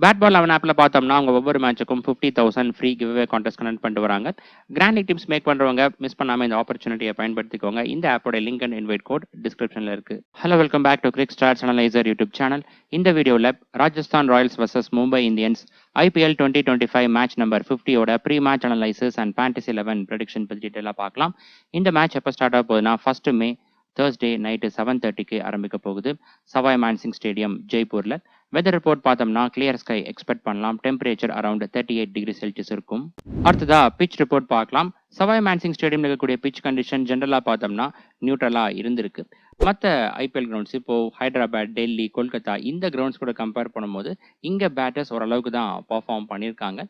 Bat ball 11 ஆப்ல பார்த்தோம்னா அவங்க ஒவ்வொரு மேட்சுக்கும் 50,000 free giveaway contest connect பண்ணிட்டு வராங்க. கிராண்ட் லீக் டீம்ஸ் மேக் பண்றவங்க மிஸ் பண்ணாம இந்த ஆப்பர்ச்சுனிட்டியை பயன்படுத்திக்கோங்க. இந்த ஆப்போட லிங்க் அண்ட் இன்வைட் கோட் டிஸ்கிரிப்ஷன்ல இருக்கு. Hello, welcome back to crick stars analyser YouTube channel. இந்த வீடியோவில் Rajasthan Royals vs Mumbai Indians IPL 2025 match number 50யோட pre match analysis and fantasy 11 prediction பற்றி டீட்டெயிலாக பார்க்கலாம். இந்த மேட்ச் எப்போ ஸ்டார்ட் ஆக போகுதுன்னா ஃபர்ஸ்ட் மே Thursday நைட்டு 7:30க்கு ஆரம்பிக்க போகுது. சவாய் மான்சிங் ஸ்டேடியம் ஜெய்ப்பூர்ல. வெதர் ரிப்போர்ட் பார்த்தோம்னா கிளியர் ஸ்கை எக்ஸ்பெக்ட் பண்ணலாம். டெம்பரேச்சர் அரௌண்ட் 38 டிகிரி செல்சியஸ் இருக்கும். அடுத்ததா பிச் ரிப்போர்ட் பார்க்கலாம். சவாய் மான்சிங் ஸ்டேடியம்ல இருக்கக்கூடிய பிச் கண்டிஷன் ஜென்ரலா பார்த்தோம்னா நியூட்ரலா இருந்திருக்கு. மற்ற ஐபிஎல் கிரவுண்ட்ஸ் இப்போ ஹைதராபாத், டெல்லி, கொல்கத்தா இந்த கிரவுண்ட்ஸ் கூட கம்பேர் பண்ணும்போது இங்க பேட்டர்ஸ் ஓரளவுக்கு தான் பர்ஃபார்ம் பண்ணியிருக்காங்க.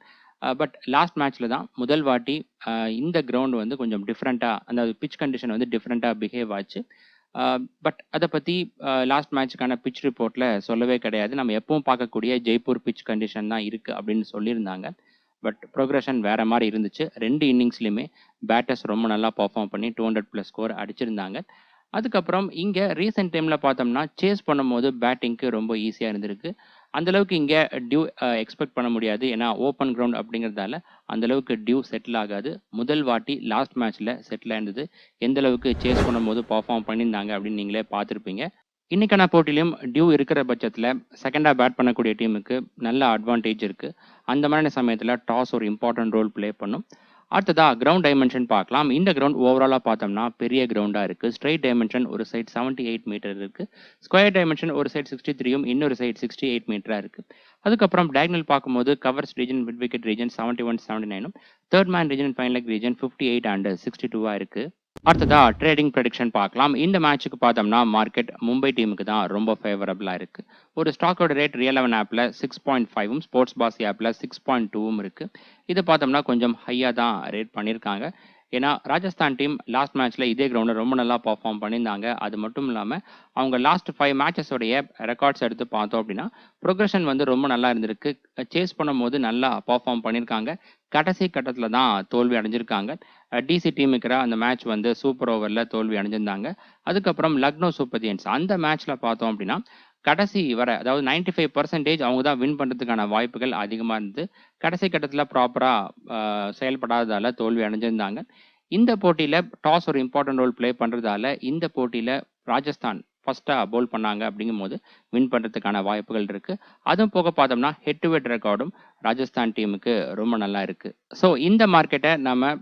பட் லாஸ்ட் மேட்ச்ல தான் முதல் வாட்டி இந்த கிரவுண்ட் வந்து கொஞ்சம் டிஃப்ரெண்ட்டாக, அந்த பிச் கண்டிஷன் வந்து டிஃப்ரெண்ட்டாக பிஹேவ் ஆச்சு. பட் அதை பற்றி லாஸ்ட் மேட்சுக்கான பிச் ரிப்போர்ட்டில் சொல்லவே கிடையாது. நம்ம எப்பவும் பார்க்கக்கூடிய ஜெய்ப்பூர் பிச் கண்டிஷன் தான் இருக்குது அப்படின்னு சொல்லியிருந்தாங்க. பட் ப்ரோக்ரஷன் வேறு மாதிரி இருந்துச்சு. 2 இன்னிங்ஸ்லையுமே பேட்டர்ஸ் ரொம்ப நல்லா பர்ஃபார்ம் பண்ணி 200+ ஸ்கோர் அடிச்சிருந்தாங்க. அதுக்கப்புறம் இங்கே ரீசெண்ட் டைமில் பார்த்தோம்னா சேஸ் பண்ணும்போது பேட்டிங்க்கு ரொம்ப ஈஸியாக இருந்திருக்கு. அந்தளவுக்கு இங்கே டியூ எக்ஸ்பெக்ட் பண்ண முடியாது. ஏன்னா ஓப்பன் கிரவுண்ட் அப்படிங்கிறதால அந்தளவுக்கு டியூ செட்டில் ஆகாது. முதல் வாட்டி லாஸ்ட் மேட்ச்சில் செட்டில் ஆயிருந்தது. எந்த அளவுக்கு சேஸ் பண்ணும்போது பர்ஃபார்ம் பண்ணியிருந்தாங்க அப்படின்னு நீங்களே பார்த்துருப்பீங்க. இன்னைக்கான போட்டிலையும் டியூ இருக்கிற பட்சத்தில் செகண்டாக பேட் பண்ணக்கூடிய டீமுக்கு நல்ல அட்வான்டேஜ் இருக்குது. அந்த மாதிரி சமயத்தில் டாஸ் ஒரு இம்பார்ட்டன்ட் ரோல் ப்ளே பண்ணும். அடுத்ததா கிரவுண்ட் டைமென்ஷன் பார்க்கலாம். இந்த கிரவுண்ட் ஓவராலாக பார்த்தோம்னா பெரிய கிரவுண்டாக இருக்குது. ஸ்ட்ரைட் டைமென்ஷன் ஒரு சைட் 78 மீட்டர் இருக்குது. ஸ்கொயர் டைமென்ஷன் ஒரு சைட் 63யும் இன்னொரு சைட் 68 மீட்டராக இருக்குது. அதுக்கப்புறம் டயகனல் பார்க்கும்போது covers region, mid wicket region 71, 79ம், third man region, final leg region 58 and 62 இருக்குது. அடுத்ததா ட்ரேடிங் ப்ரெடிக்ஷன் பார்க்கலாம். இந்த மேட்சுக்கு பார்த்தோம்னா மார்க்கெட் மும்பை டீமுக்கு தான் ரொம்ப ஃபேவரபிளாக இருக்குது. ஒரு ஸ்டாக்கோட ரேட் ரியல் 11 ஆப்பில் 6.5ம், ஸ்போர்ட்ஸ் பாசி ஆப்பில் 6.2ம் இருக்குது. இது பார்த்தோம்னா கொஞ்சம் ஹையாக தான் ரேட் பண்ணியிருக்காங்க. ஏன்னா ராஜஸ்தான் டீம் லாஸ்ட் மேட்ச்சில் இதே கிரவுண்டில் ரொம்ப நல்லா பர்ஃபார்ம் பண்ணியிருந்தாங்க. அது மட்டும் இல்லாமல் அவங்க லாஸ்ட் 5 மேட்சஸோடைய ரெக்கார்ட்ஸ் எடுத்து பார்த்தோம் அப்படின்னா ப்ரோக்ரஷன் வந்து ரொம்ப நல்லா இருந்திருக்கு. சேஸ் பண்ணும்போது நல்லா பர்ஃபார்ம் பண்ணியிருக்காங்க. கடைசி கட்டத்தில் தான் தோல்வி அடைஞ்சிருக்காங்க. டிசி டீமுக்கிற அந்த மேட்ச் வந்து சூப்பர் ஓவரில் தோல்வி அடைஞ்சிருந்தாங்க. அதுக்கப்புறம் லக்னோ சூப்பர் அந்த மேட்ச்சில் பார்த்தோம் அப்படின்னா கடைசி வர, அதாவது 95% அவங்க தான் வின் பண்ணுறதுக்கான வாய்ப்புகள் அதிகமாக இருந்தது. கடைசி கட்டத்தில் ப்ராப்பராக செயல்படாததால் தோல்வி அடைஞ்சிருந்தாங்க. இந்த போட்டியில் டாஸ் ஒரு இம்பார்ட்டன்ட் ரோல் ப்ளே பண்ணுறதால இந்த போட்டியில் ராஜஸ்தான் ஃபஸ்ட்டாக பவுல் பண்ணாங்க. அப்படிங்கும்போது வின் பண்ணுறதுக்கான வாய்ப்புகள் இருக்குது. அதுவும் போக பார்த்தோம்னா ஹெட் டு ஹெட் ரெக்கார்டும் ராஜஸ்தான் டீமுக்கு ரொம்ப நல்லா இருக்குது. ஸோ இந்த மார்க்கெட்டை நம்ம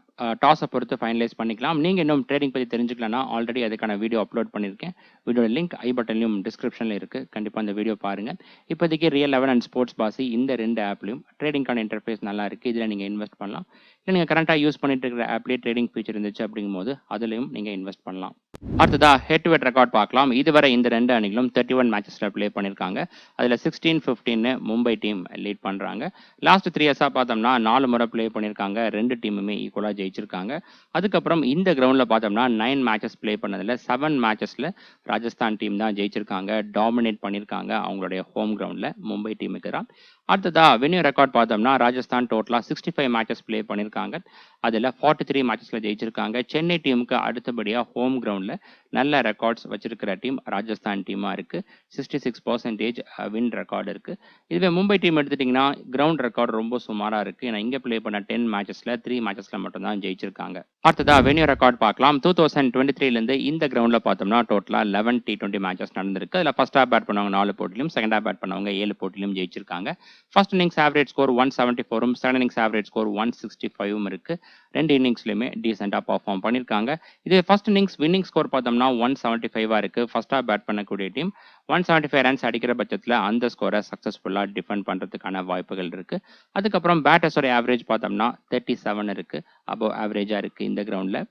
டாஸை பொறுத்து ஃபைனலைஸ் பண்ணிக்கலாம். நீங்கள் இன்னும் ட்ரேடிங் பற்றி தெரிஞ்சுக்கலன்னா ஆல்ரெடி அதுக்கான வீடியோ அப்லோட் பண்ணியிருக்கேன். வீடியோட லிங்க் ஐ பட்டன்லையும் டிஸ்கிரிப்ஷனில் இருக்குது. கண்டிப்பாக அந்த வீடியோ பாருங்கள். இப்போதைக்கு ரியல் 11 அண்ட் ஸ்போர்ட்ஸ் பாசி இந்த 2 ஆப்லையும் ட்ரேடிங்கான இன்டர்ஃபேஸ் நல்லா இருக்குது. இதில் நீங்கள் இன்வெஸ்ட் பண்ணலாம். இல்லை நீங்கள் கரண்ட்டாக யூஸ் பண்ணிட்டு இருக்கிற ஆப்லேயே ட்ரேடிங் ஃபீச்சர் இருந்துச்சு அப்படிங்கும்போது அதுலேயும் நீங்கள் இன்வெஸ்ட் பண்ணலாம். அடுத்ததா ஹெட் டு ஹெட் ரெக்கார்ட் பார்க்கலாம். இதுவரை இந்த 2 அணிகளும் 31 மேட்சஸில் ப்ளே பண்ணியிருக்காங்க. அதில் 16-15 மும்பை டீம் லீட் பண்ணுறாங்க. லாஸ்ட் 3 இயர்ஸாக பார்த்தோம்னா 4 முறை ப்ளே பண்ணியிருக்காங்க. 2 டீமுமே ஈக்குவலாக ஜெயிச்சிருக்காங்க. அதுக்கப்புறம் இந்த கிரவுண்டில் பார்த்தோம்னா 9 மேட்சஸ் ப்ளே பண்ணதில் 7 மேட்சஸில் ராஜஸ்தான் டீம் தான் ஜெயிச்சிருக்காங்க. டாமினேட் பண்ணியிருக்காங்க அவங்களுடைய ஹோம் கிரவுண்டில் மும்பை டீமுக்கு தான். அடுத்ததா வென்யூ ரெக்கார்ட் பார்த்தோம்னா ராஜஸ்தான் டோட்டலாக 65 மேட்சஸ் ப்ளே பண்ணியிருக்காங்க. அதில் 43 மேட்சஸில் ஜெயிச்சிருக்காங்க. சென்னை டீமுக்கு அடுத்தபடியாக ஹோம் கிரவுண்டில் நல்ல ரெக்கார்ட்ஸ் வச்சிருக்கிற டீம் ராஜஸ்தான் டீமாக இருக்குது. 66% வின் ரெக்கார்டு இருக்குது. இதுவே மும்பை டீம் எடுத்துட்டிங்கன்னா கிரவுண்ட் ரெக்கார்டு ரொம்ப சுமாராக இருக்குது. ஏன்னா இங்கே ப்ளே பண்ண 10 மேட்சஸில் 3 மேட்சஸில் மட்டும்தான் ஜெயிச்சிருக்காங்க. அடுத்ததா வென்யூ ரெக்கார்ட் பார்க்கலாம். 2023லேருந்து இந்த கிரவுண்டில் பார்த்தோம்னா டோட்டலாக 11 T20 மேட்சஸ் நடந்திருக்கு. அதில் ஃபர்ஸ்ட் ஹாஃப் பேட் பண்ணவங்க 4 போட்டிலும், செகண்ட் ஹாஃப் பேட் பண்ணவங்க 7 போட்டிலும் ஜெயிச்சிருக்காங்க. ஃபர்ஸ்ட் இன்னிங்ஸ் ஆவரேஜ் ஸ்கோர் 174ம், செகண்ட் இன்னிங்ஸ் ஆவரேஜ் ஸ்கோர் 165ம் இருக்குது. 2 இன்னிங்ஸ்லையுமே டீசெண்டாக பர்ஃபார்ம் பண்ணியிருக்காங்க. இது ஃபர்ஸ்ட் இன்னிங்ஸ் வின்னிங் ஸ்கோர் பார்த்தோம்னா 175 இருக்குது. ஃபர்ஸ்ட் ஹாஃப் பேட் பண்ணக்கூடிய டீம் 175 ரன்ஸ் அடிக்கிற பட்சத்தில் அந்த ஸ்கோரை சக்ஸஸ்ஃபுல்லாக டிஃபெண்ட் பண்ணுறதுக்கான வாய்ப்புகள் இருக்குது. அதுக்கப்புறம் பேட்டர்ஸோட ஆவரேஜ் பார்த்தோம்னா 37 இருக்குது. அபோவ் ஆவரேஜாக இருக்குது இந்த கிரவுண்டில்.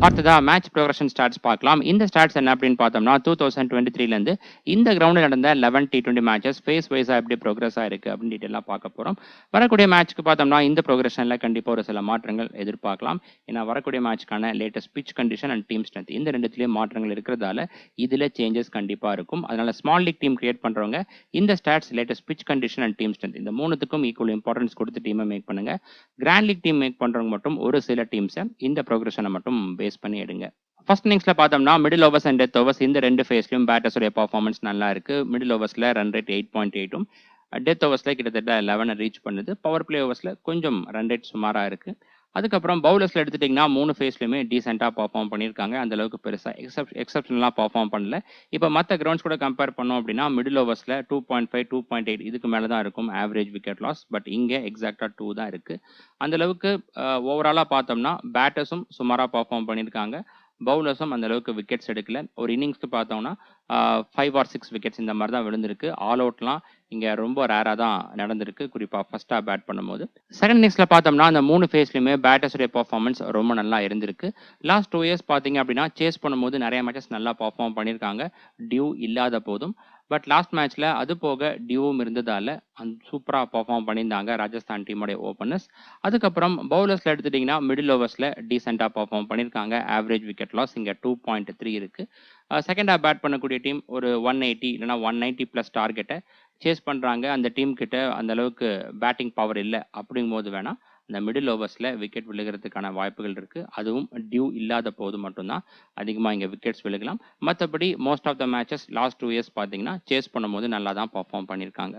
அடுத்ததா மேட்ச் ப்ரோக்ரஷன் ஸ்டாட்ஸ் பார்க்கலாம். இந்த ஸ்டாட்ஸ் என்ன அப்படின்னு பார்த்தோம்னா 2023லேருந்து இந்த கிரவுண்டில் நடந்த 11 T20 மேட்சஸ் ஃபேஸ் வைஸாக எப்படி ப்ரோக்ரஸ் ஆயிருக்கு அப்படின்னு டீட்டெயிலாக பார்க்க போகிறோம். வரக்கூடிய மேட்ச்க்கு பார்த்தோம்னா இந்த ப்ரோக்ரஷனில் கண்டிப்பாக ஒரு சில மாற்றங்கள் எதிர்பார்க்கலாம். ஏன்னா வரக்கூடிய மேட்ச்க்கான latest pitch condition and team strength இந்த 2த்துலேயும் மாற்றங்கள் இருக்கிறதால இதில் சேஞ்சஸ் கண்டிப்பாக இருக்கும். அதனால ஸ்மால் லீக் டீம் கிரியேட் பண்ணுறவங்க இந்த stats, latest pitch condition and team strength இந்த 3த்துக்கும் ஈக்குவல் இம்பார்ட்டன்ஸ் கொடுத்து டீமை மேக் பண்ணுங்க. கிராண்ட் லீக் டீம் மேக் பண்ணுறவங்க மட்டும் ஒரு சில டீம்ஸை இந்த ப்ரோக்ரஷனை மட்டும் பேஸ் பண்ணி எடுங்க. ஃபர்ஸ்ட் இன்னிங்ஸில் பார்த்தோம்னா middle overs and death overs இந்த 2 ஃபேஸ்லையும் பேட்டர்ஸோடைய பர்ஃபார்மன்ஸ் நல்லா இருக்குது. மிடில் ஓவர்ஸில் ரன் ரேட் 8.8ம், டெத் ஓவர்ஸில் கிட்டத்தட்ட 11 ரீச் பண்ணுது. பவர் பிளே ஓவர்ஸில் கொஞ்சம் ரன் ரேட் சுமாராக இருக்குது. அதுக்கப்புறம் பவுலர்ஸில் எடுத்துட்டிங்கன்னா 3 ஃபேஸ்லையுமே டீசெண்டாக பர்ஃபார்ம் பண்ணியிருக்காங்க. அந்தளவுக்கு பெருசாக எக்ஸப்ஷனலாக பர்ஃபார்ம் பண்ணல. இப்போ மற்ற கிரவுண்ட்ஸ் கூட கம்பேர் பண்ணோம் அப்படின்னா மிடில் ஓவர்ஸில் 2.5 2.8 இதுக்கு மேலே தான் இருக்கும் ஆவரேஜ் விக்கெட் லாஸ். பட் இங்கே எக்ஸாக்டாக 2 தான் இருக்குது. அந்தளவுக்கு ஓவராலாக பார்த்தோம்னா பேட்டர்ஸும் சுமாராக பர்ஃபார்ம் பண்ணியிருக்காங்க. பவுலர்ஸும் அந்தளவுக்கு விக்கெட்ஸ் எடுக்கல. ஒரு இன்னிங்ஸ்க்கு பார்த்தோம்னா 5 or 6 விக்கெட்ஸ் இந்த மாதிரி தான் விழுந்திருக்கு. ஆல் அவுட்லாம் இங்கே ரொம்ப ரேராக தான் நடந்திருக்கு, குறிப்பாக ஃபர்ஸ்ட்டாக பேட் பண்ணும்போது. செகண்ட் இன்னிங்ஸில் பார்த்தோம்னா அந்த 3 ஃபேஸ்லையுமே பேட்டர்ஸுடைய பர்ஃபார்மன்ஸ் ரொம்ப நல்லா இருந்திருக்கு. லாஸ்ட் 2 இயர்ஸ் பார்த்தீங்க அப்படின்னா சேஸ் பண்ணும்போது நிறைய மேட்சஸ் நல்லா பர்ஃபார்ம் பண்ணியிருக்காங்க, டியூ இல்லாத போதும். பட் லாஸ்ட் மேட்ச்சில் அது போக டியூவும் இருந்ததால் சூப்பராக பர்ஃபார்ம் பண்ணியிருந்தாங்க ராஜஸ்தான் டீமுடைய ஓப்பனர்ஸ். அதுக்கப்புறம் பவுலர்ஸில் எடுத்துட்டிங்கன்னா மிடில் ஓவர்ஸில் டீசெண்டாக பர்ஃபார்ம் பண்ணியிருக்காங்க. ஆவரேஜ் விக்கெட் லாஸ் இங்கே 2.3 இருக்குது. செகண்ட் ஹாஃப் பேட் பண்ணக்கூடிய டீம் ஒரு 180 இல்லைனா 190 ப்ளஸ் டார்கெட்டை சேஸ் பண்ணுறாங்க. அந்த டீம் கிட்ட அந்த அளவுக்கு பேட்டிங் பவர் இல்லை. அப்படிங்கும்போது வேணால் இந்த மிடில் ஓவர்ஸில் விக்கெட் விழுகிறதுக்கான வாய்ப்புகள் இருக்குது. அதுவும் டியூ இல்லாத போது மட்டும்தான் அதிகமாக இங்கே விக்கெட்ஸ் விழுகலாம். மற்றபடி most of the matches last 2 years பார்த்தீங்கன்னா சேஸ் பண்ணும்போது நல்லா தான் பர்ஃபார்ம் பண்ணியிருக்காங்க.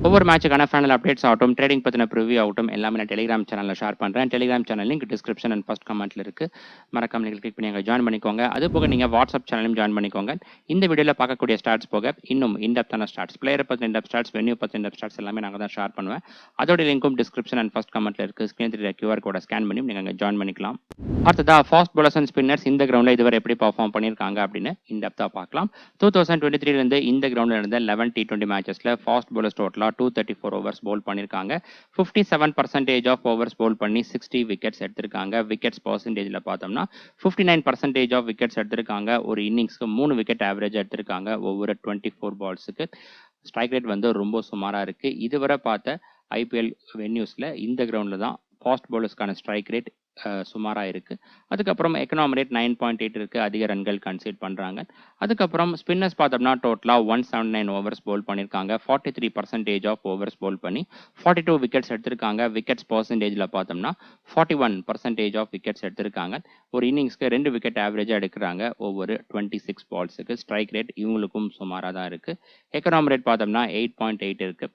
ஒவ்வொரு மேட்சுக்கான ஃபைனல் அப்டேட்ஸ் ஆகட்டும், ட்ரேடிங் பற்றின ப்ரிவ்யூ ஆகட்டும், எல்லாமே நான் டெலிகிராம் சேனலில் ஷேர் பண்ணுறேன். Telegram channel link description and first கமெண்ட்டில் இருக்குது. மறக்காம நீங்கள் கிளிக் பண்ணி அங்கே ஜாயின் பண்ணிக்கோங்க. அது போக நீங்கள் வாட்ஸ்அப் சேனலையும் ஜாயின் பண்ணிக்கோங்க. இந்த வீடியோவில் பார்க்கக்கூடிய ஸ்டாட்ஸ் போக இன்னும் இன்டெப்த்தான ஸ்டாட்ஸ், பிளேயரை பற்றின இன்டெப்த் ஸ்டாட்ஸ், வென்யூ பற்றின இன்டெப்த் ஸ்டாட்ஸ் எல்லாமே நாங்கள் தான் ஷேர் பண்ணுவேன். அதோட லிங்க்கும் டிஸ்கிரிப்ஷன் அண்ட் ஃபர்ஸ்ட் கமெண்ட்டில் இருக்குது. ஸ்க்ரீன் தெரியுற QR கோடை ஸ்கேன் பண்ணி நீங்கள் அங்கே ஜாயின் பண்ணிக்கலாம். அடுத்ததா ஃபாஸ்ட் bowlers அண்ட் ஸ்பின்னர்ஸ் இந்த கிரவுண்டில் இதுவரை எப்படி பர்ஃபார்ம் பண்ணியிருக்காங்க அப்படின்னு இன்டெப்த்தாக பார்க்கலாம். 2023 இந்த கிரவுண்டில் இருந்த 11 T20 மேட்சஸில் ஃபாஸ்ட் bowlers டோட்டலாக 234 ஓவர்ஸ் பவுல் பண்ணியிருக்காங்க. 57% ஆஃப் ஓவர்ஸ் பவுல் பண்ணி 60 விக்கெட்ஸ் எடுத்திருக்காங்க. விக்கெட்ஸ் பர்சன்டேஜில் பார்த்தோம்னா 59% ஆஃப் விக்கெட்ஸ் எடுத்திருக்காங்க. ஒரு இன்னிங்ஸ்க்கு 3 விக்கெட் ஆவரேஜ் எடுத்திருக்காங்க ஒவ்வொரு 24 பால்ஸுக்கு. ஸ்ட்ரைக் ரேட் வந்து ரொம்ப சுமாராக இருக்குது. இதுவரை பார்த்த IPL வென்யூஸில் இந்த கிரவுண்டில் தான் ஃபாஸ்ட் பவுலர்ஸ்க்கான ஸ்ட்ரைக் ரேட் சுமாராக இருக்குது. அதுக்கப்புறம் எக்கனாமி ரேட் 9.8 இருக்குது. அதிக ரன்கள் கன்சீட் பண்ணுறாங்க. அதுக்கப்புறம் ஸ்பின்னர்ஸ் பார்த்தோம்னா டோட்டலாக 179 ஓவர்ஸ் பவுல் பண்ணியிருக்காங்க. 43% ஆஃப் ஓவர்ஸ் பவுல் பண்ணி 42 விக்கெட்ஸ் எடுத்திருக்காங்க. விக்கெட்ஸ் பர்சன்டேஜில் பார்த்தோம்னா 41% ஆஃப் விக்கெட்ஸ் எடுத்திருக்காங்க. ஒரு இன்னிங்ஸ்க்கு 2 விக்கெட் ஆவரேஜாக எடுக்கிறாங்க ஒவ்வொரு 26 பால்ஸுக்கு. ஸ்ட்ரைக் ரேட் இவங்களுக்கும் சுமாராக தான் இருக்குது. எக்கனாமி ரேட் பார்த்தோம்னா 8.8 இருக்குது.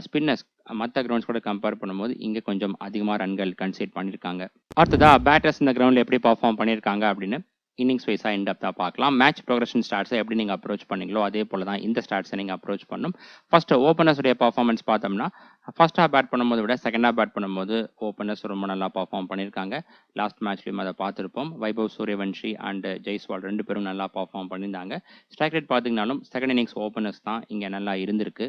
ஸ்பின்னர்ஸ் மற்ற கிரவுண்ட்ஸ் கூட கம்பேர் பண்ணும்போது இங்கே கொஞ்சம் அதிகமாக ரன்கள் கன்சீட் பண்ணியிருக்காங்க. அடுத்ததா பேட்டர்ஸ் இந்த கிரவுண்டில் எப்படி பர்ஃபார்ம் பண்ணியிருக்காங்க அப்படின்னு இன்னிங்ஸ் வைஸாக இன்டெப்த்தாக பார்க்கலாம். மேட்ச் ப்ரோக்ரஷன் ஸ்டாட்ஸை எப்படி நீங்கள் அப்ரோச் பண்ணீங்களோ அதே போல் தான் இந்த ஸ்டாட்ஸை நீங்கள் அப்ரோச் பண்ணணும். ஃபர்ஸ்ட் ஓப்பனர்ஸுடைய பர்ஃபார்மன்ஸ் பார்த்தோம்னா ஃபர்ஸ்ட் ஹாஃப் பேட் பண்ணும்போது விட செகண்ட் ஹாஃப் பேட் பண்ணும்போது ஓப்பனர்ஸ் ரொம்ப நல்லா பர்ஃபார்ம் பண்ணியிருக்காங்க. லாஸ்ட் மேட்ச்லையும் அதை பார்த்துருப்போம். வைபவ் சூரியவன்ஷி அண்ட் ஜெய்ஸ்வால் 2 பேரும் நல்லா பர்ஃபார்ம் பண்ணியிருந்தாங்க. ஸ்ட்ரைக் ரேட் பார்த்தீங்கன்னாலும் செகண்ட் இன்னிங்ஸ் ஓப்பனர்ஸ் தான் இங்கே நல்லா இருந்திருக்கு.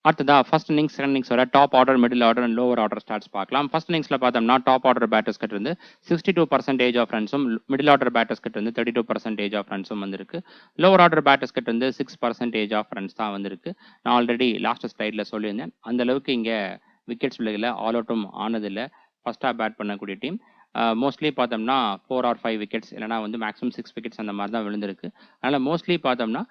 அடுத்ததா ஃபர்ஸ்ட் இன்னிங்ஸ் செகண்ட் இன்னிங்ஸ் வர top order, middle order and lower order stats பார்க்கலாம். ஃபர்ஸ்ட் இன்னிங்ஸில் பார்த்தோம்னா டாப் ஆர்டர் பேட்டர்ஸ் கிட்ட இருந்து 62% ஆஃப் ரன்ஸும், மிடில் ஆர்டர் பேட்டர்ஸ் கிட்ட இருந்து 32% ஆஃப் ரன்ஸும் வந்திருக்கு. லோவர் ஆர்டர் பேட்டர்ஸ் கிட்ட இருந்து 6% ஆஃப் ரன்ஸ் தான் வந்திருக்கு. நான் ஆல்ரெடி லாஸ்ட் ஸ்லைடில் சொல்லியிருந்தேன், அந்த அளவுக்கு இங்கே விக்கெட்ஸ் விலகல, ஆல் அவுட்டும் ஆனதில்லை. ஃபர்ஸ்ட்டாக பேட் பண்ணக்கூடிய டீம் மோஸ்ட்லி பார்த்தோம்னா 4 or 5 விக்கெட்ஸ் இல்லைனா வந்து மேக்ஸிமம் 6 விக்கெட்ஸ் அந்த மாதிரி தான் விழுந்திருக்கு. அதனால் மோஸ்ட்லி பார்த்தோம்னா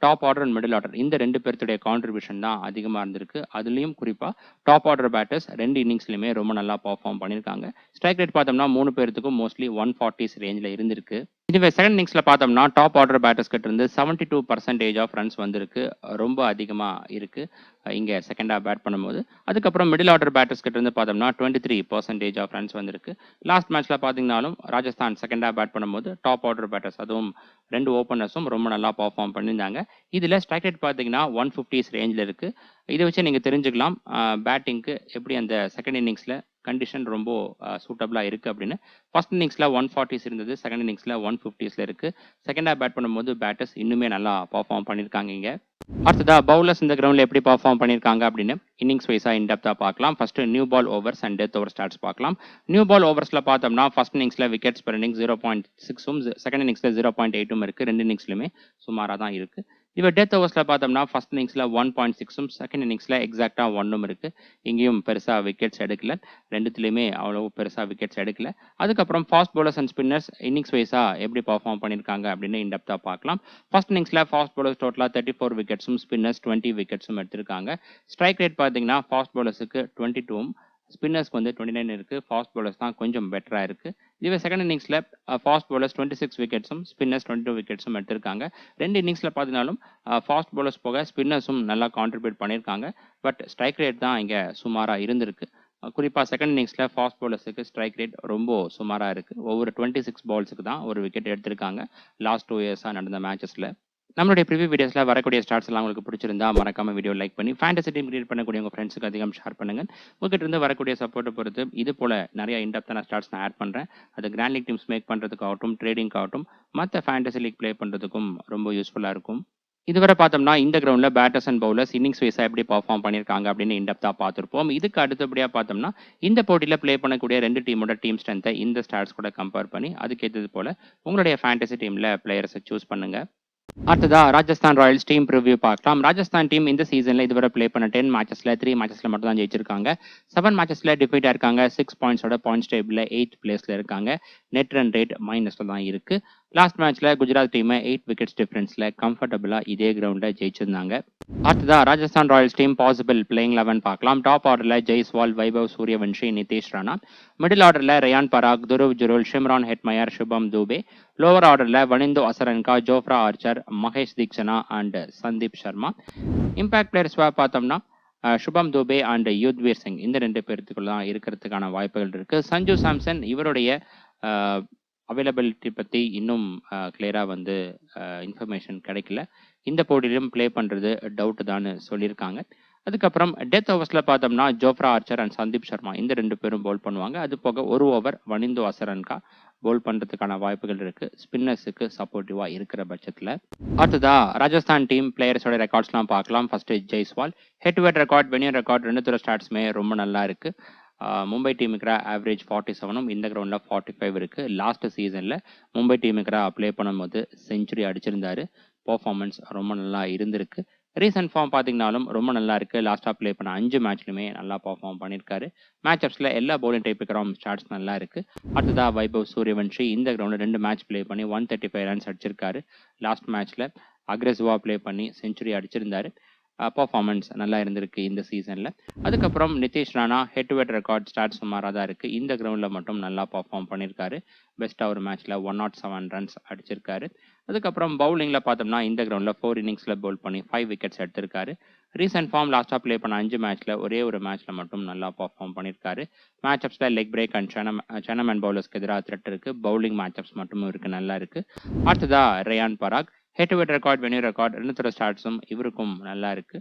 top order and middle order இந்த 2 பேர்த்துடைய கான்ட்ரிபியூஷன் தான் அதிகமாக இருந்திருக்கு. அதுலேயும் குறிப்பாக டாப் ஆர்டர் பேட்டர்ஸ் 2 இன்னிங்ஸ்லையுமே ரொம்ப நல்லா பர்ஃபார்ம் பண்ணியிருக்காங்க. ஸ்ட்ரைக் ரேட் பார்த்தோம்னா 3 பேர்த்துக்கும் மோஸ்ட்லி 140s ரேஞ்சில் இருந்திருக்கு. இதுவே செகண்ட் இன்னிங்ஸில் பார்த்தோம்னா டாப் ஆர்டர் பேட்டர்ஸ் கிட்ட இருந்து 72% ஆஃப் ரன்ஸ் வந்திருக்கு. ரொம்ப அதிகமாக இருக்குது இங்கே செகண்ட் ஹாஃப் பேட் பண்ணும்போது. அதுக்கப்புறம் மிடில் ஆர்டர் பேட்டர்ஸ் கிட்ட இருந்து பார்த்தோம்னா 23% ஆஃப் ரன்ஸ் வந்திருக்கு. லாஸ்ட் மேட்ச்சில் பார்த்தீங்கன்னாலும் ராஜஸ்தான் செகண்ட் ஹாஃப் பேட் பண்ணும்போது டாப் ஆர்டர் பேட்டர்ஸ் அதுவும் 2 ஓப்பனர்ஸும் ரொம்ப நல்லா பர்ஃபார்ம் பண்ணியிருந்தாங்க. இதில் ஸ்ட்ரைக் ரேட் பார்த்தீங்கன்னா 150s ரேஞ்சில் இருக்குது. இதை வச்சு நீங்கள் தெரிஞ்சுக்கலாம் பேட்டிங்க்கு எப்படி அந்த செகண்ட் இன்னிங்ஸில் கண்டிஷன் ரொம்ப சூட்டபிளாக இருக்குது அப்படின்னு. ஃபர்ஸ்ட் இன்னிங்ஸில் 140s இருந்தது, செகண்ட் இன்னிங்ஸில் 150ஸ்ல இருக்குது. செகண்ட் ஹாஃப் பேட் பண்ணும்போது பேட்டர்ஸ் இன்னுமே நல்லா பர்ஃபார்ம் பண்ணியிருக்காங்க இங்கே. அடுத்ததா பவுலர்ஸ் இந்த கிரவுண்டில் எப்படி பர்ஃபார்ம் பண்ணியிருக்காங்க அப்படின்னு இன்னிங்ஸ் வைஸாக இன்டெப்த்தாக பார்க்கலாம். First new ball overs and death over stats பார்க்கலாம். நியூ பால் ஓவர்ஸில் பார்த்தோம்னா ஃபர்ஸ்ட் இன்னிங்ஸில் விக்கெட்ஸ் பெர் இன்னிங்ஸ் 0.6ம், செகண்ட் இன்னிங்ஸில் 0.8ம் இருக்குது. 2 இன்னிங்ஸ்லையுமே சுமாராக தான் இருக்குது. இப்போ டெத் ஓவர்ஸில் பார்த்தோம்னா ஃபர்ஸ்ட் இன்னிங்ஸில் 1.6ம், செகண்ட் இன்னிங்ஸில் எக்ஸாக்டாக 1ம் இருக்குது. இங்கேயும் பெருசாக விக்கெட்ஸ் எடுக்கல, ரெண்டுத்துலேயுமே அவ்வளோ பெருசாக விக்கெட்ஸ் எடுக்கல. அதுக்கப்புறம் fast bowlers and spinners innings வைஸாக எப்படி பர்ஃபார்ம் பண்ணியிருக்காங்க அப்படின்னு இன்டெப்த்தாக பார்க்கலாம். ஃபர்ஸ்ட் இன்னிங்ஸில் ஃபாஸ்ட் bowlers டோட்டலாக 34 விக்கெட்ஸும், ஸ்பின்னர்ஸ் 20 விக்கெட்ஸும் எடுத்திருக்காங்க. ஸ்ட்ரைக் ரேட் பார்த்தீங்கன்னா ஃபாஸ்ட் bowlersக்கு 22ம், ஸ்பின்னர்ஸ்க்கு வந்து 29 இருக்கு. ஃபாஸ்ட் பவுலர்ஸ் தான் கொஞ்சம் பெட்டரா இருக்கு. இதுவே செகண்ட் இன்னிங்ஸ்ல ஃபாஸ்ட் பவுலர்ஸ் 26 விக்கெட்ஸும் ஸ்பின்னர்ஸ் 22 விக்கெட்ஸும் எடுத்திருக்காங்க. 2 இன்னிங்ஸ்ல பார்த்தீங்கனாலும் ஃபாஸ்ட் பவுலர்ஸ் போக ஸ்பின்னர்ஸும் நல்லா கான்ட்ரிபியூட் பண்ணியிருக்காங்க. பட் ஸ்ட்ரைக் ரேட் தான் இங்கே சுமாரா இருந்திருக்கு. குறிப்பாக செகண்ட் இன்னிங்ஸ்ல ஃபாஸ்ட் பவுலர்ஸுக்கு ஸ்ட்ரைக் ரேட் ரொம்ப சுமாராக இருக்கு. ஒவ்வொரு 26 பால்ஸுக்கு தான் ஒரு விக்கெட் எடுத்திருக்காங்க லாஸ்ட் 2 இயர்ஸாக நடந்த மேட்சஸ்ல. நம்மளுடைய ப்ரிவியூ வீடியோஸ்ல வரக்கூடிய ஸ்டார்ட்ஸ் எல்லாம் உங்களுக்கு பிடிச்சிருந்தா மறக்காம வீடியோ லைக் பண்ணி ஃபேண்டசி டீம் கிரியேட் பண்ணக்கூடிய உங்க ஃப்ரெண்ட்ஸுக்கு அதிகம் ஷேர் பண்ணுங்க. உங்ககிட்ட இருந்து வரக்கூடிய சப்போர்ட்டை பொறுத்து இது போல நிறைய இன்டெப்தான ஸ்டார்ட்ஸ் நான் ஆட் பண்றேன். அது கிராண்ட் லீக் டீம்ஸ் மேக் பண்றதுக்காகட்டும், ட்ரேடிங் ஆகட்டும், மற்ற ஃபேண்டசி லீக் ப்ளே பண்றதுக்கும் ரொம்ப யூஸ்ஃபுல்லா இருக்கும். இதுவரை பார்த்தோம்னா இந்த கிரவுண்ட்ல பேட்டர்ஸ் அண்ட் பவுலர்ஸ் இன்னிங்ஸ் வைஸா எப்படி பர்ஃபார்ம் பண்ணியிருக்காங்க அப்படின்னு இன்டெப்தா பார்த்துருப்போம். இதுக்கு அடுத்தபடியா பார்த்தோம்னா இந்த போட்டியில ப்ளே பண்ணக்கூடிய 2 டீமோட டீம் ஸ்ட்ரென்த்தை இந்த ஸ்டார்ட்ஸ் கூட கம்பேர் பண்ணி அதுக்கேற்றது போல உங்களுடைய ஃபேண்டசி டீம்ல பிளேயர்ஸை சூஸ் பண்ணுங்க. அடுத்ததா ராஜஸ்தான் ராயல்ஸ் டீம் ப்ரிவ்யூ பார்க்கலாம். ராஜஸ்தான் டீம் இந்த சீசன்ல இதுவரை ப்ளே பண்ண 10 மேட்சஸ்ல 3 மேட்சஸ்ல மட்டும் தான் ஜெயிச்சிருக்காங்க. 7 மேட்சஸ்ல டிஃபீட் ஆயிருக்காங்க. 6 பாயிண்ட்ஸோட பாயிண்ட்ஸ் டேபிள்ல 8th பிளேஸ்ல இருக்காங்க. நெட் ரன் ரேட் மைனஸ்ல தான் இருக்கு. லாஸ்ட் மேட்ச்ல குஜராத் டீமை 8 விக்கெட்ஸ் டிஃபரன்ஸ்ல கம்ஃபர்டபுளா இதே கிரவுண்ட்ல ஜெயிச்சிருந்தாங்க. அடுத்ததா Rajasthan Royals team possible playing 11 பார்க்கலாம். டாப் ஆர்டர்ல ஜெய்ஸ்வால், வைபவ் சூரியவன்ஷி, நிதிஷ் ராணா. மிடில் ஆர்டர்ல Riyan Parag, Dhruv Jurel, Shimron Hetmyer, Shubham Dubey. Lower ஆர்டர்ல Wanindu Hasaranga, Jofra Archer, Maheesh Theekshana and Sandeep Sharma. Impact players பார்த்தோம்னா சுபம் தூபே அண்ட் யுத்வீர் சிங் இந்த 2 பேர்த்துக்குள்ள தான் இருக்கிறதுக்கான வாய்ப்புகள் இருக்கு. சஞ்சு சாம்சன் இவருடைய அவைலபிலிட்டி பற்றி இன்னும் கிளியராக வந்து இன்ஃபர்மேஷன் கிடைக்கல. இந்த போட்டியிலும் ப்ளே பண்ணுறது டவுட் தான் சொல்லியிருக்காங்க. அதுக்கப்புறம் டெத் ஓவர்ஸில் பார்த்தோம்னா Jofra Archer and Sandeep Sharma இந்த 2 பேரும் பவுல் பண்ணுவாங்க. அது போக ஒரு ஓவர் வனிந்து அசரன்கா பவுல் பண்ணுறதுக்கான வாய்ப்புகள் இருக்கு ஸ்பின்னர்ஸுக்கு சப்போர்ட்டிவாக இருக்கிற பட்சத்தில். அடுத்ததா ராஜஸ்தான் டீம் பிளேயர்ஸோட ரெக்கார்ட்ஸ்லாம் பார்க்கலாம். First Jaiswal head to head record, venue record 2 ஸ்டார்ட்ஸுமே ரொம்ப நல்லா இருக்கு. மும்பை டீமுக்கு ஆவரேஜ் 47ம் இந்த கிரவுண்டில் 45 இருக்கு. லாஸ்ட் சீசனில் மும்பை டீமுக்கு ப்ளே பண்ணும்போது செஞ்சுரி அடிச்சிருந்தாரு. பர்ஃபார்மன்ஸ் ரொம்ப நல்லா இருந்திருக்கு. ரீசன்ட் ஃபார்ம் பார்த்தீங்கன்னாலும் ரொம்ப நல்லா இருக்கு. லாஸ்ட்டாக ப்ளே பண்ண 5 மேட்ச்லையுமே நல்லா பர்ஃபார்ம் பண்ணியிருக்காரு. மேட்சப்ஸில் எல்லா பவுலிங் டைப்புக்கும் ஸ்டார்ட்ஸ் நல்லா இருக்கு. அடுத்ததா வைபவ் சூரியவன்ஷி இந்த கிரவுண்டில் 2 மேட்ச் ப்ளே பண்ணி 135 ரன்ஸ் அடிச்சிருக்காரு. லாஸ்ட் மேட்ச்ல அக்ரெசிவாக ப்ளே பண்ணி செஞ்சுரி அடிச்சிருந்தாரு. பர்ஃபார்மன்ஸ் நல்லா இருந்திருக்கு இந்த சீசனில். அதுக்கப்புறம் Nitish Rana head to head record start சுமாராக தான் இருக்குது. இந்த கிரவுண்டில் மட்டும் நல்லா பர்ஃபார்ம் பண்ணியிருக்காரு. பெஸ்ட்டாக ஒரு மேட்ச்சில் 107 ரன்ஸ் அடிச்சிருக்காரு. அதுக்கப்புறம் பவுலிங்கில் பார்த்தோம்னா இந்த கிரவுண்டில் 4 இன்னிங்ஸில் பவுல் பண்ணி 5 விக்கெட்ஸ் எடுத்திருக்காரு. ரீசன்ட் ஃபார்ம் லாஸ்ட்டாக ப்ளே பண்ண 5 மேட்ச்சில் ஒரே ஒரு மேட்ச்சில் மட்டும் நல்லா பர்ஃபார்ம் பண்ணியிருக்காரு. மேட்சப்ஸில் லெக் பிரேக் அண்ட் சனமன் பவுலர்ஸ்க்கு எதிராக த்ரெட் இருக்குது. பவுலிங் மேட்சப்ஸ் மட்டும் இருக்கு நல்லா இருக்குது. அடுத்ததா Riyan Parag head to head record, venue record 2 ஸ்டார்ட்ஸும் இவருக்கும் நல்லா இருக்கு.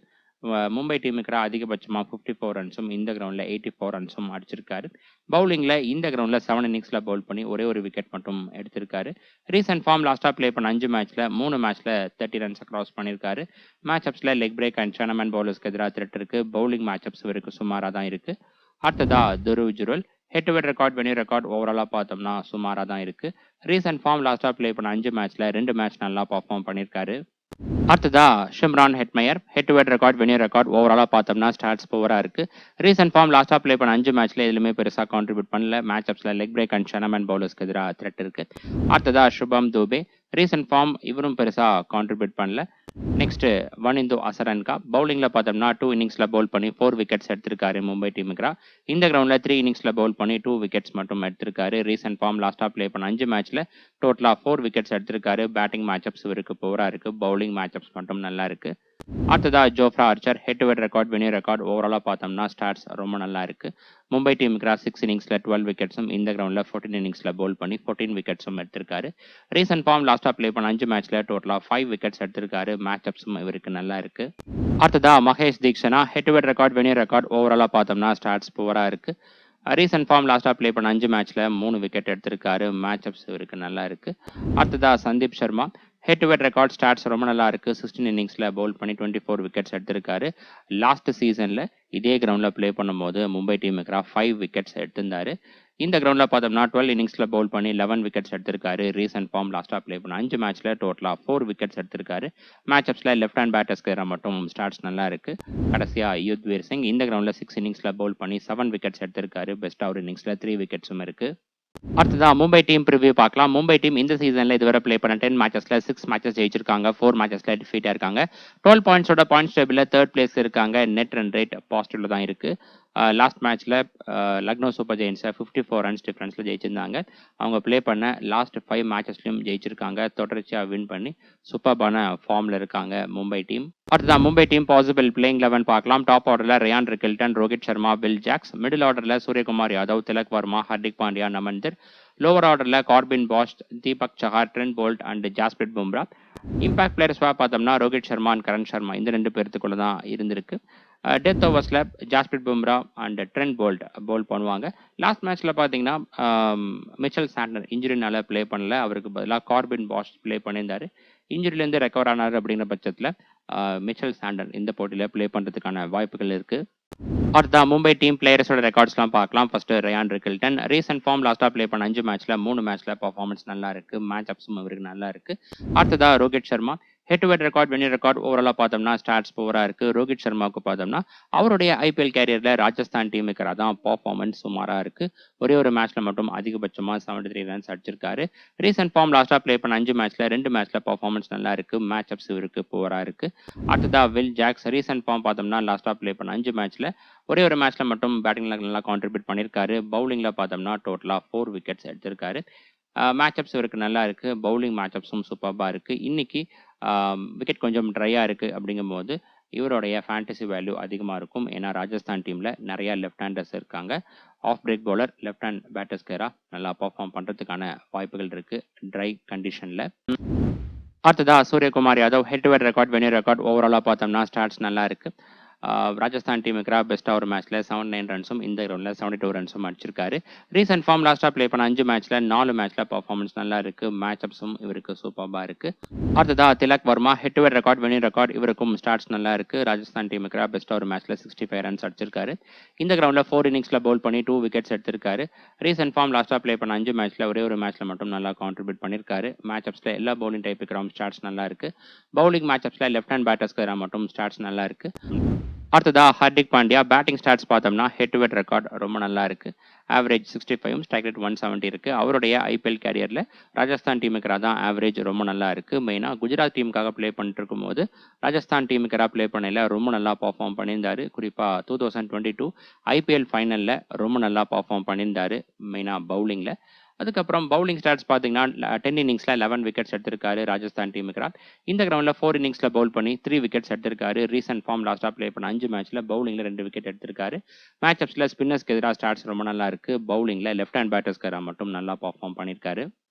மும்பை டீமுக்கு அதிகபட்சமாக 54 ரன்ஸும் இந்த கிரவுண்டில் 84 ரன்ஸும் அடிச்சிருக்காரு. பவுலிங்கில் இந்த கிரவுண்டில் 7 இன்னிங்ஸில் பவுல் பண்ணி ஒரே ஒரு விக்கெட் மட்டும் எடுத்திருக்காரு. ரீசன்ட் ஃபார்ம் லாஸ்ட்டாக ப்ளே பண்ண 5 மேட்ச்சில் 3 மேட்ச்சில் 30 ரன்ஸை கிராஸ் பண்ணியிருக்காரு. மேட்சப்ஸில் லெக் பிரேக் அண்ட் சனமன் பவுலர்ஸ்க்கு எதிராக த்ரெட் இருக்கு. பவுலிங் மேட்சப்ஸ் இவருக்கு சுமாராக தான் இருக்கு. அடுத்ததா Dhruv Jurel head to head record, venue record ஓவராலாக பார்த்தோம்னா சுமாராக தான் இருக்கு. ரீசன்ட் ஃபார்ம் லாஸ்ட்டாக ப்ளே பண்ண 5 மேட்ச்சில் 2 மேட்ச் நல்லா பர்ஃபார்ம் பண்ணியிருக்காரு. அடுத்ததா ஷிம்ரான் Hetmyer head to head record, venue record ஓவராலாக பார்த்தோம்னா ஸ்டாட்ஸ் புவராக இருக்கு. ரீசன்ட் ஃபார்ம் லாஸ்ட்டாக ப்ளே பண்ண 5 மேட்ச்ல எதுவுமே பெருசாக கான்ட்ரிபியூட் பண்ணல. மேட்சப்ஸில் லெக் பிரேக் அண்ட் சனமன் பவுலர்ஸ்க்கு எதிராக த்ரெட் இருக்கு. அடுத்ததா சுபம் தூபே ரீசன்ட் ஃபார்ம் இவரும் பெருசாக கான்ட்ரிபியூட் பண்ணல. நெக்ஸ்ட் வனிந்து அசரன்கா பவுலிங்கில் பார்த்தோம்னா 2 இன்னிங்ஸில் பவுல் பண்ணி 4 விக்கெட்ஸ் எடுத்திருக்காரு மும்பை டீமுக்கு. இந்த கிரவுண்டில் 3 இன்னிங்ஸில் பவுல் பண்ணி 2 விக்கெட்ஸ் மட்டும் எடுத்திருக்காரு. ரீசன்ட் ஃபார்ம் லாஸ்ட்டாக ப்ளே பண்ண 5 மேட்ச்சில் டோட்டலாக 4 விக்கெட்ஸ் எடுத்திருக்காரு. பேட்டிங் மேட்சப்ஸ் இவருக்கு புவராக இருக்கு. பவுலிங் மேட்சப்ஸ் மட்டும் நல்லா இருக்கு. அடுத்ததா Jofra Archer head to head record, venue record ஓவராலாக பார்த்தோம்னா ஸ்டாட்ஸ் ரொம்ப நல்லா இருக்கு. மும்பை டீமுக்கு 6 இன்னிங்ஸில் 12 விக்கெட்ஸும் இந்த கிரவுண்டில் 14 இன்னிங்ஸில் பவுல் பண்ணி 14 விக்கெட்ஸும் எடுத்திருக்காரு. ரீசன்ட் ஃபார்ம் லாஸ்ட்டாக ப்ளே பண்ண 5 மேட்ச்சில் டோட்டலாக 5 விக்கெட்ஸ் எடுத்திருக்காரு. மேட்சப்ஸும் இவருக்கு நல்லா இருக்கு. அடுத்ததா Maheesh Theekshana head to head record, venue record ஓவராலாக பார்த்தோம்னா ஸ்டாட்ஸ் புவராக இருக்கு. ரீசன்ட் ஃபார்ம் லாஸ்ட்டாக ப்ளே பண்ண 5 மேட்ச்சில் 3 விக்கெட் எடுத்திருக்காரு. மேட்சப்ஸ் இவருக்கு நல்லா இருக்கு. அடுத்ததா Sandeep Sharma head to head record stats ரொம்ப நல்லா இருக்கு. 16 இன்னிங்ஸில் பவுல் பண்ணி 24 விக்கெட்ஸ் எடுத்திருக்காரு. லாஸ்ட் சீசனில் இதே கிரவுண்டில் ப்ளே பண்ணும்போது மும்பை டீமுக்கு 5 விக்கெட்ஸ் எடுத்திருந்தாரு. இந்த கிரவுண்டில் பார்த்தோம்னா 12 இன்னிங்ஸில் பவுல் பண்ணி 11 விக்கெட்ஸ் எடுத்திருக்காரு. ரீசன்ட் ஃபார்ம் லாஸ்ட்டாக ப்ளே பண்ண 5 மேட்ச்சில் டோட்டலாக 4 விக்கெட்ஸ் எடுத்திருக்காரு. மேட்சப்ஸில் லெஃப்ட் ஹேண்ட் பேட்டர்ஸ்க்கு மட்டும் ஸ்டாட்ஸ் நல்லா இருக்கு. கடைசியாக யுத்வீர் சிங் இந்த கிரவுண்டில் 6 இன்னிங்ஸில் பவுல் பண்ணி 7 விக்கெட்ஸ் எடுத்திருக்காரு. பெஸ்ட்டாக ஒரு இன்னிங்ஸில் 3 விக்கெட்ஸும் இருக்கு. அடுத்ததா மும்பை டீம் ப்ரிவ்யூ பார்க்கலாம். மும்பை டீம் இந்த சீசன்ல இதுவரை ப்ளே பண்ண 10 மேட்சஸ்ல 6 மேட்சஸ் ஜெயிச்சிருக்காங்க. 4 மேட்சஸ்ல டிஃபீட்டா இருக்காங்க. 12 பாயிண்ட்ஸோட பாயிண்ட்ஸ் டேபிள்ல 3rd பிளேஸ் இருக்காங்க. நெட் ரன் ரேட் பாசிட்டிவ்ல தான் இருக்கு. லாஸ்ட் மேட்ச்சில் லக்னோ சூப்பர் ஜெயின்ஸை 54 ரன்ஸ் டிஃப்ரென்ஸில் ஜெயிச்சிருந்தாங்க. அவங்க ப்ளே பண்ண லாஸ்ட் 5 மேட்சஸ்லையும் ஜெயிச்சிருக்காங்க. தொடர்ச்சியாக வின் பண்ணி சூப்பர்பான ஃபார்மில் இருக்காங்க மும்பை டீம். அடுத்ததான் மும்பை டீம் பாசிபிள் பிளேயிங் 11 பார்க்கலாம். டாப் ஆர்டரில் Ryan Rickelton, Rohit Sharma, Will Jacks. Middle ஆர்டரில் சூரியகுமார் யாதவ், திலக் வர்மா, ஹர்திக் பாண்டியா, நமன்தர். லோவர் ஆர்டரில் Corbin Bosch, Deepak Chahar, Trent Boult and Jasprit Bumrah. Impact பிளேயர்ஸாக பார்த்தோம்னா ரோஹித் சர்மா அண்ட் கரண் சர்மா இந்த 2 பேர்த்துக்குள்ள தான் இருந்திருக்கு. டெத் ஓவர்ஸில் Jasprit Bumrah and Trent Boult bowl பண்ணுவாங்க. லாஸ்ட் மேட்ச்சில் பார்த்தீங்கன்னா மிச்சல் சாண்டர் இன்ஜுரினால ப்ளே பண்ணல. அவருக்கு பதிலாக கார்பின் பாஷ் ப்ளே பண்ணியிருந்தார். இன்ஜுரியிலேருந்து ரெக்கவர் ஆனார் அப்படிங்கிற பட்சத்தில் மிச்சல் சாண்டர் இந்த போட்டியில் ப்ளே பண்ணுறதுக்கான வாய்ப்புகள் இருக்குது. அடுத்த மும்பை டீம் பிளேயர்ஸோட ரெக்கார்ட்ஸ்லாம் பார்க்கலாம். First Ryan Rickelton recent form லாஸ்ட்டாக ப்ளே பண்ண 5 மேட்ச்ல 3 மேட்ச்ல பர்ஃபார்மன்ஸ் நல்லா இருக்கு. மேட்ச் அப்ஸும் அவருக்கு நல்லா இருக்கு. அடுத்ததா Rohit Sharma head to head record, winning record, ஓவராலாக பார்த்தோம்னா ஸ்டாட்ஸ் புவராக இருக்கு. ரோஹித் சர்மாவுக்கு பார்த்தோம்னா அவருடைய ஐபிஎல் கேரியரில் ராஜஸ்தான் டீமுக்கு அதான் பர்ஃபார்மன்ஸ் சுமாராக இருக்கு. ஒரே ஒரு மேட்ச்ல மட்டும் அதிகபட்சமாக 73 ரன்ஸ் அடிச்சிருக்காரு. ரீசன்ட் ஃபார்ம் லாஸ்ட்டாக ப்ளே பண்ண 5 மேட்ச்ல 2 மேட்ச்ல பர்ஃபார்மன்ஸ் நல்லா இருக்கு. மேட்ச் அப்ஸ் இவருக்கு புவராக இருக்கு. அடுத்ததா வில் ஜாக்ஸ் ரீசன்ட் ஃபார்ம் பார்த்தோம்னா லாஸ்ட்டாக ப்ளே பண்ண 5 மேட்ச்ல ஒரே ஒரு மேட்ச்ல மட்டும் பேட்டிங்ல நல்லா கான்ட்ரிபியூட் பண்ணியிருக்காரு. பவுலிங்ல பார்த்தோம்னா டோட்டலாக 4 விக்கெட்ஸ் எடுத்திருக்காரு. மேட்ச் அப்ஸ் இவருக்கு நல்லா இருக்கு. பவுலிங் மேட்ச் அப்ஸும் சூப்பராக இருக்கு. இன்னைக்கு விக்கெட் கொஞ்சம் ட்ரையாக இருக்கு. அப்படிங்கும்போது இவருடைய ஃபேண்டசி வேல்யூ அதிகமாக இருக்கும். ஏன்னா ராஜஸ்தான் டீமில் நிறைய லெஃப்ட் ஹேண்டர்ஸ் இருக்காங்க. Off break bowler left hand பேட்டர்ஸ்கரா நல்லா பர்ஃபார்ம் பண்ணுறதுக்கான வாய்ப்புகள் இருக்கு ட்ரை கண்டிஷனில். அடுத்ததா Suryakumar Yadav head to head record, winning record, ஓவராலாக பார்த்தோம்னா ஸ்டாட்ஸ் நல்லா இருக்கு. ராஜஸ்தான் டீமுக்கு பெஸ்ட்டாக ஒரு மேட்ச்ல 79 ரன்ஸும் இந்த கிரவுண்டில் 72 ரன்ஸும் அடிச்சிருக்காரு. ரீசன்ட் ஃபார்ம் லாஸ்ட்டாக ப்ளே பண்ண 5 மேட்ச்ல 4 மேட்ச்ல பர்ஃபார்மன்ஸ் நல்லா இருக்கு. மேட்ச் அப்ஸும் இவருக்கு சூப்பராக இருக்கு. அடுத்ததா Tilak Varma head to head record, winning record, இவருக்கும் ஸ்டாட்ஸ் நல்லா இருக்கு. ராஜஸ்தான் டீமுக்கு பெஸ்ட்டாக ஒரு மேட்ச்ல 65 ரன்ஸ் அடிச்சிருக்காரு. இந்த கிரவுண்டில் 4 இன்னிங்ஸ்ல பவுல் பண்ணி 2 விக்கெட்ஸ் எடுத்திருக்காரு. ரீசன்ட் ஃபார்ம் லாஸ்ட்டாக ப்ளே பண்ண 5 மேட்ச்ல ஒரே ஒரு மேட்ச்ல மட்டும் நல்லா கான்ட்ரிபியூட் பண்ணியிருக்காரு. மேட்ச் அப்ஸ்ல எல்லா பவுலிங் டைப்புக்கு ஸ்டாட்ஸ் நல்லா இருக்கு. பவுலிங் மேட்ச் அப்ஸ்ல லெஃப்ட் ஹேண்ட் பேட்டர்ஸ்க்கு மட்டும் ஸ்டாட்ஸ் நல்லா இருக்கு. அடுத்ததா ஹர்திக் பாண்டியா பேட்டிங் ஸ்டாட்ஸ் பார்த்தோம்னா ஹெட் டு ஹெட் ரெக்கார்ட் ரொம்ப நல்லா இருக்கு. ஆவரேஜ் 65, ஸ்ட்ரைக் ரேட் 170 இருக்கு. அவருடைய ஐபிஎல் கேரியர்ல ராஜஸ்தான் டீமுக்கு தான் ஆவரேஜ் ரொம்ப நல்லா இருக்கு. மெயினா குஜராத் டீமுக்காக ப்ளே பண்ணிட்டு இருக்கும் போது ராஜஸ்தான் டீமுக்கு ப்ளே பண்ணல ரொம்ப நல்லா பர்ஃபார்ம் பண்ணியிருந்தாரு. குறிப்பா 2022 ஐபிஎல் ஃபைனல்ல ரொம்ப நல்லா பர்ஃபார்ம் பண்ணியிருந்தாரு மெயினா பவுலிங்ல. அதுக்கப்புறம் பவுலிங் ஸ்டாட்ஸ் பார்த்தீங்கன்னா 10 இன்னிங்ஸ்ல 11 விக்கெட்ஸ் எடுத்திருக்காரு ராஜஸ்தான் டீமுக்கு. இந்த கிரவுண்டில் 4 இன்னிங்ஸ்ல பவுல் பண்ணி 3 விக்கெட்ஸ் எடுத்திருக்காரு. ரீசன்ட் ஃபார்ம் லாஸ்ட்டாக ப்ளே பண்ண 5 மேட்ச்ல பவுலிங்ல 2 விக்கெட் எடுத்திருக்காரு. மேட்ச் அப்ஸ்ல ஸ்பின்னர்ஸ்க்கு எதிராக ஸ்டாட்ஸ் ரொம்ப நல்லா இருக்கு. பவுலிங்ல லெஃப்ட் ஹேண்ட் பேட்டர்ஸ்க்கு மட்டும் நல்லா பர்ஃபார்ம் பண்ணியிருக்காரு.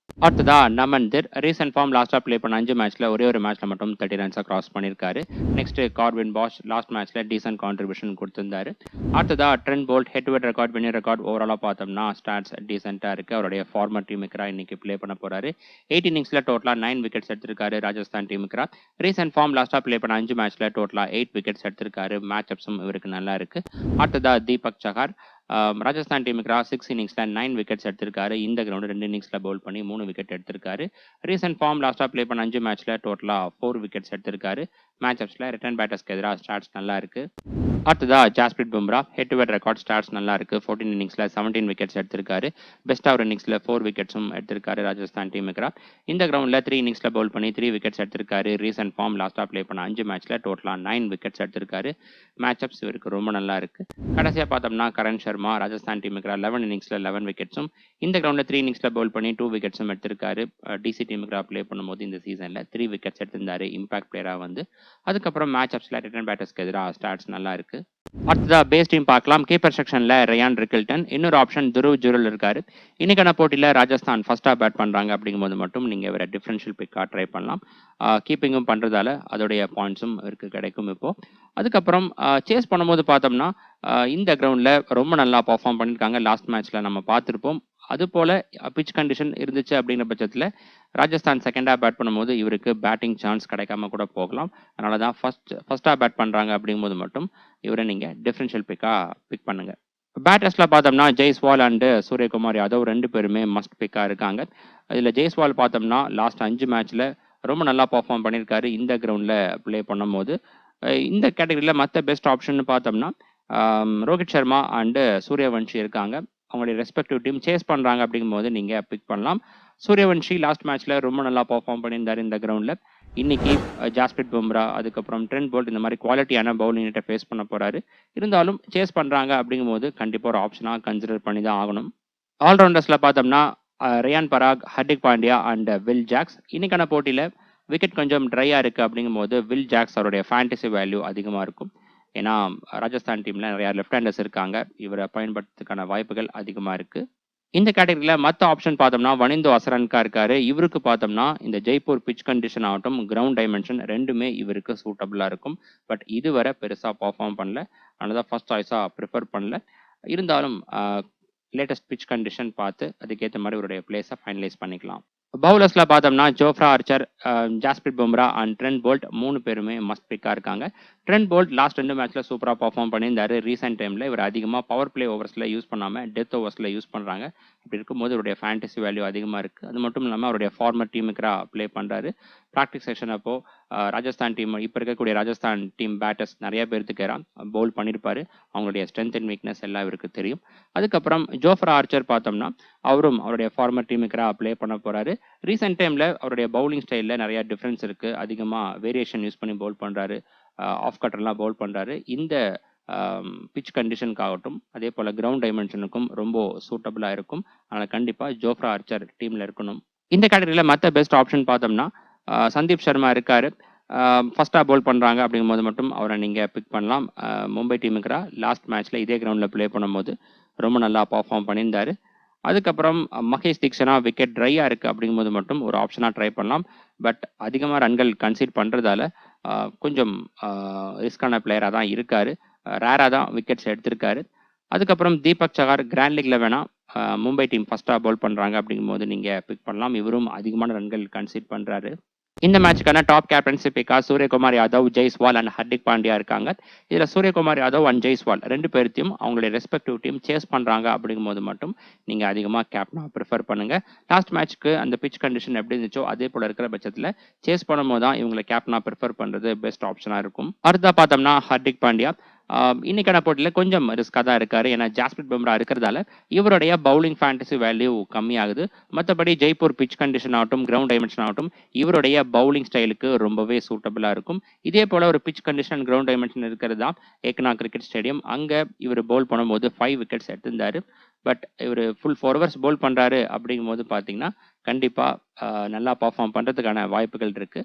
அடுத்ததா நமன்தர் ரீசன்ட் ஃபார்ம் லாஸ்ட்டாக ப்ளே பண்ண 5 மேட்ச்ல ஒரே ஒரு மேட்ச்ல மட்டும் 30 ரன்ஸை கிராஸ் பண்ணியிருக்காரு. நெக்ஸ்ட் கார்பின் பாஷ் லாஸ்ட் மேட்ச்ல டீசன்ட் கான்ட்ரிபியூஷன் கொடுத்திருந்தாரு. அடுத்ததா Trent Boult head to head record, winning record, ஓவராலாக பார்த்தோம்னா ஸ்டாட்ஸ் டீசென்ட்டாக இருக்கு. அவருடைய ஃபார்மர் டீமுக்கு இன்னைக்கு ப்ளே பண்ண போறாரு. 8 இன்னிங்ஸ்ல டோட்டலா 9 விக்கெட்ஸ் எடுத்திருக்காரு ராஜஸ்தான் டீமுக்கு. ரீசன்ட் ஃபார்ம் லாஸ்ட்டாக ப்ளே பண்ண 5 மேட்ச்ல டோட்டலா 8 விக்கெட்ஸ் எடுத்திருக்காரு. மேட்ச் அப்ஸும் இவருக்கு நல்லா இருக்கு. அடுத்ததா தீபக் சஹார் ராஜஸ்தான் டீமுக்கு 6 இன்னிங்ஸ்ல 9 விக்கெட்ஸ் எடுத்திருக்காரு. இந்த கிரவுண்ட் 2 இன்னிங்ஸ்ல பவுல் பண்ணி 3 விக்கெட் எடுத்திருக்காரு. ரீசன்ட் ஃபார்ம் லாஸ்ட்டாக ப்ளே பண்ண 5 மேட்ச்ல டோட்டலா 4 விக்கெட்ஸ் எடுத்திருக்காரு. மேட்ச் அப்ஸ்ல ரிட்டர்ன் பேட்டர்ஸ்க்கு எதிராக ஸ்டாட்ஸ் நல்லா இருக்கு. அடுத்ததா Jasprit Bumrah head to head record, stats நல்லா இருக்கு. 14 இன்னிங்ஸ்ல 17 விக்கெட்ஸ் எடுத்திருக்காரு. பெஸ்ட்டாக ஒரு இன்னிங்ஸ்ல 4 விக்கெட்ஸும் எடுத்திருக்காரு ராஜஸ்தான் டீமுக்கு. இந்த கிரவுண்ட்ல 3 இன்னிங்ஸ்ல பவுல் பண்ணி 3 விக்கெட்ஸ் எடுத்திருக்காரு. ரீசன்ட் ஃபார்ம் லாஸ்ட்டாக ப்ளே பண்ண 5 மேட்ச்ல டோட்டலா 9 விக்கெட்ஸ் எடுத்திருக்காரு. மேட்ச் அப்ஸ் இவருக்கு ரொம்ப நல்லா இருக்கு. கடைசியாக பார்த்தோம்னா கரண் சர்மா ராஜஸ்தான் டீமுக்கு 11 இன்னிங்ஸ்ல 11 விக்கெட்ஸும் இந்த கிரவுண்ட்ல 3 இன்னிங்ஸ்ல பவுல் பண்ணி 2 விக்கெட்ஸும் எடுத்திருக்காரு. டிசி டீமுக்கு ப்ளே பண்ணும்போது இந்த சீசன்ல 3 விக்கெட்ஸ் எடுத்திருந்தாரு இம்பாக்ட் பிளேயரா வந்து. அதுக்கப்புறம் மேட்ச் அப்ஸ்ல ரிட்டர்ன் பேட்டர்ஸ்க்கு எதிராக ஸ்டாட்ஸ் நல்லா இருக்கு. அடுத்ததா பேஸ் டீம் பார்க்கலாம். கீப்பர் செக்ஷன்ல ரயான் ரிக்கில்டன், இன்னொரு ஆப்ஷன் துருவ் ஜுரல் இருக்காரு. இன்னைக்கான போட்டியில ராஜஸ்தான் ஃபர்ஸ்டா பேட் பண்றாங்க அப்படிங்கும்போது மட்டும் நீங்க வேற டிஃபரன்ஷியல் பிக்கா ட்ரை பண்ணலாம். கீப்பிங்கும் பண்றதால அதோடைய பாயிண்ட்ஸும் இருக்கு கிடைக்கும் இப்போ. அதுக்கப்புறம் சேஸ் பண்ணும்போது பார்த்தோம்னா இந்த கிரவுண்ட்ல ரொம்ப நல்லா பர்ஃபார்ம் பண்ணியிருக்காங்க. லாஸ்ட் மேட்ச்ல நம்ம பார்த்துருப்போம். அது போல பிச் கண்டிஷன் இருந்துச்சு அப்படிங்கிற பட்சத்தில் ராஜஸ்தான் செகண்டா பேட் பண்ணும்போது இவருக்கு பேட்டிங் சான்ஸ் கிடைக்காம கூட போகலாம். அதனால தான் ஃபர்ஸ்டா பேட் பண்றாங்க அப்படிங்கும்போது மட்டும் இவரை நீங்க டிஃபரன்ஷியல் பிக் பண்ணுங்க. பேட்டர்ஸ்ல பார்த்தோம்னா ஜெய்ஸ்வால் அண்ட் சூரியகுமார் யாதவ் 2 பேருமே மஸ்ட் பிக்கா இருக்காங்க. இதுல ஜெய்ஸ்வால் பார்த்தோம்னா லாஸ்ட் 5 மேட்ச்ல ரொம்ப நல்லா பர்ஃபார்ம் பண்ணியிருக்காரு. இந்த கிரவுண்ட்ல ப்ளே பண்ணும்போது இந்த கேட்டகரியில மற்ற பெஸ்ட் ஆப்ஷன் பார்த்தோம்னா ரோஹித் சர்மா அண்ட் சூரியவன்ஷி இருக்காங்க. அவங்களுடைய ரெஸ்பெக்டிவ் டீம் சேஸ் பண்றாங்க அப்படிங்கும்போது நீங்க பிக் பண்ணலாம். சூரியவன்ஷி லாஸ்ட் மேட்ச்ல ரொம்ப நல்லா பர்ஃபார்ம் பண்ணியிருந்தாரு இந்த கிரவுண்ட்ல. இன்னைக்கு ஜாஸ்பிரிட் பும்ரா, அதுக்கப்புறம் ட்ரெண்ட் போல்ட் இந்த மாதிரி குவாலிட்டியான பவுலிங் யூனிட்டை ஃபேஸ் பண்ண போறாரு. இருந்தாலும் சேஸ் பண்றாங்க அப்படிங்கும்போது கண்டிப்பா ஒரு ஆப்ஷனா கன்சிடர் பண்ணி தான் ஆகணும். ஆல்ரவுண்டர்ஸ்ல பார்த்தோம்னா Riyan Parag, Hardik Pandya and Will Jacks. இன்னைக்கான போட்டியில விக்கெட் கொஞ்சம் ட்ரையா இருக்கு அப்படிங்கும்போது வில் ஜாக்ஸ் அவருடைய ஃபேண்டசி வேல்யூ அதிகமா இருக்கும். ஏன்னா ராஜஸ்தான் டீம்ல நிறைய லெஃப்ட் ஹேண்டர்ஸ் இருக்காங்க. இவரை பயன்படுத்துறதுக்கான வாய்ப்புகள் அதிகமா இருக்கு. இந்த கேட்டகரியில மற்ற ஆப்ஷன் பார்த்தோம்னா வனிந்து அசரன்கா இருக்காரு. இவருக்கு பார்த்தோம்னா இந்த ஜெய்ப்பூர் பிட்ச் கண்டிஷன் ஆகட்டும், கிரவுண்ட் டைமென்ஷன் ரெண்டுமே இவருக்கு சூட்டபிளா இருக்கும். பட் இதுவரை பெருசா பெர்ஃபார்ம் பண்ணல. அதனால தான் ஃபர்ஸ்ட் சாய்ஸா ப்ரிஃபர் பண்ணல. இருந்தாலும் லேட்டஸ்ட் பிட்ச் கண்டிஷன் பார்த்து அதுக்கேற்ற மாதிரி இவருடைய பிளேஸை ஃபைனலைஸ் பண்ணிக்கலாம். பவுலர்ஸ்ல பார்த்தோம்னா Jofra Archer, Jasprit Bumrah and Trent bolt 3 பேருமே மஸ்ட் பிக்கா இருக்காங்க. ட்ரெண்ட் போல்ட் லாஸ்ட் 2 மேட்ச்ல சூப்பரா பெர்ஃபார்ம் பண்ணியிருந்தாரு. ரீசெண்ட் டைம்ல இவர் அதிகமா பவர் பிளே ஓவர்ஸ்ல யூஸ் பண்ணாம டெத் ஓவர்ஸ்ல யூஸ் பண்றாங்க. அப்படி இருக்கும்போது இவருடைய ஃபேண்டசி வேல்யூ அதிகமா இருக்கு. அது மட்டும் இல்லாம அவருடைய ஃபார்மர் டீமுக்கு ப்ளே பண்றாரு. ப்ராக்டிஸ் செஷன் அப்போ ராஜஸ்தான் டீம் இப்போ இருக்கக்கூடிய ராஜஸ்தான் டீம் பேட்டர்ஸ் நிறைய பேருக்கு பவுல் பண்ணியிருப்பாரு. அவங்களுடைய ஸ்ட்ரென்த் அண்ட் வீக்னஸ் எல்லாம் இவருக்கு தெரியும். அதுக்கப்புறம் ஜோஃப்ரா ஆர்ச்சர் பார்த்தோம்னா அவரும் அவருடைய ஃபார்மர் டீமுக்கு ப்ளே பண்ண போறாரு. ரீசெண்ட் டைம்ல அவருடைய பவுலிங் ஸ்டைல்ல நிறைய டிஃபரன்ஸ் இருக்கு. அதிகமா வேரியேஷன் யூஸ் பண்ணி பவுல் பண்றாரு. ஆஃப் கட்டர்லாம் பவுல் பண்றாரு. இந்த பிட்ச் கண்டிஷனுக்காகட்டும், அதே போல கிரவுண்ட் டைமென்ஷனுக்கும் ரொம்ப சூட்டபிளா இருக்கும். அதனால கண்டிப்பா ஜோஃப்ரா ஆர்ச்சர் டீம்ல இருக்கணும். இந்த கேட்டகரியில மற்ற பெஸ்ட் ஆப்ஷன் பார்த்தோம்னா சந்தீப் சர்மா இருக்காரு. ஃபர்ஸ்டா பவுல் பண்றாங்க அப்படிங்கும்போது மட்டும் அவரை நீங்க பிக் பண்ணலாம். மும்பை டீமுக்கு லாஸ்ட் மேட்ச்ல இதே கிரவுண்ட்ல ப்ளே பண்ணும்போது ரொம்ப நல்லா பெர்ஃபார்ம் பண்ணியிருந்தாரு. அதுக்கப்புறம் மகேஷ் தீக்ஷனா விக்கெட் ட்ரையா இருக்கு அப்படிங்கும்போது மட்டும் ஒரு ஆப்ஷனா ட்ரை பண்ணலாம். பட் அதிகமா ரன்கள் கன்சீட் பண்றதால கொஞ்சம் ரிஸ்கான பிளேயரா தான் இருக்காரு. ரேரா தான் விக்கெட்ஸ் எடுத்திருக்காரு. அதுக்கப்புறம் தீபக் சகார் கிராண்ட் லீக்ல வேணா மும்பை டீம் ஃபர்ஸ்டா பவுல் பண்றாங்க அப்படிங்கும்போது நீங்க பிக் பண்ணலாம். இவரும் அதிகமான ரன்கள் கன்சீட் பண்றாரு. இந்த மேட்ச்க்கான டாப் கேப்டன்சி பிக்கா சூரியகுமார் யாதவ், ஜெய்ஸ்வால் அண்ட் ஹர்திக் பாண்டியா இருக்காங்க. இதுல சூரியகுமார் யாதவ் அண்ட் ஜெய்ஸ்வால் 2 பேர்த்தையும் அவங்களுடைய ரெஸ்பெக்டிவ் டீம் சேஸ் பண்றாங்க அப்படிங்கும்போது மட்டும் நீங்க அதிகமா கேப்டனா ப்ரிஃபர் பண்ணுங்க. லாஸ்ட் மேட்ச்க்கு அந்த பிட்ச் கண்டிஷன் எப்படி இருந்துச்சோ அதே போல இருக்கிற பட்சத்துல சேஸ் பண்ணும்போது தான் இவங்களை கேப்டனா ப்ரிஃபர் பண்றது பெஸ்ட் ஆப்ஷனா இருக்கும். அடுத்தா பார்த்தோம்னா ஹர்திக் பாண்டியா இன்னைக்கான போட்டியில கொஞ்சம் ரிஸ்கா தான் இருக்காரு. ஏன்னா ஜாஸ்பிரிட் பும்ரா இருக்கிறதால இவருடைய பவுலிங் ஃபேண்டசி வேல்யூ கம்மியாகுது. மற்றபடி ஜெய்ப்பூர் பிட்ச் கண்டிஷன் ஆகட்டும், கிரவுண்ட் டைமென்ஷன் ஆகட்டும் இவருடைய பவுலிங் ஸ்டைலுக்கு ரொம்பவே சூட்டபிளா இருக்கும். இதே போல ஒரு பிட்ச் கண்டிஷன் கிரவுண்ட் டைமென்ஷன் இருக்கிறது தான் ஏக்னா கிரிக்கெட் ஸ்டேடியம். அங்க இவர் பவுல் பண்ணும்போது 5 விக்கெட்ஸ் எடுத்திருந்தாரு. பட் இவர் ஃபுல் 4 ஹவர்ஸ் பவுல் பண்றாரு அப்படிங்கும்போது பார்த்தீங்கன்னா கண்டிப்பா நல்லா பெர்ஃபார்ம் பண்றதுக்கான வாய்ப்புகள் இருக்கு.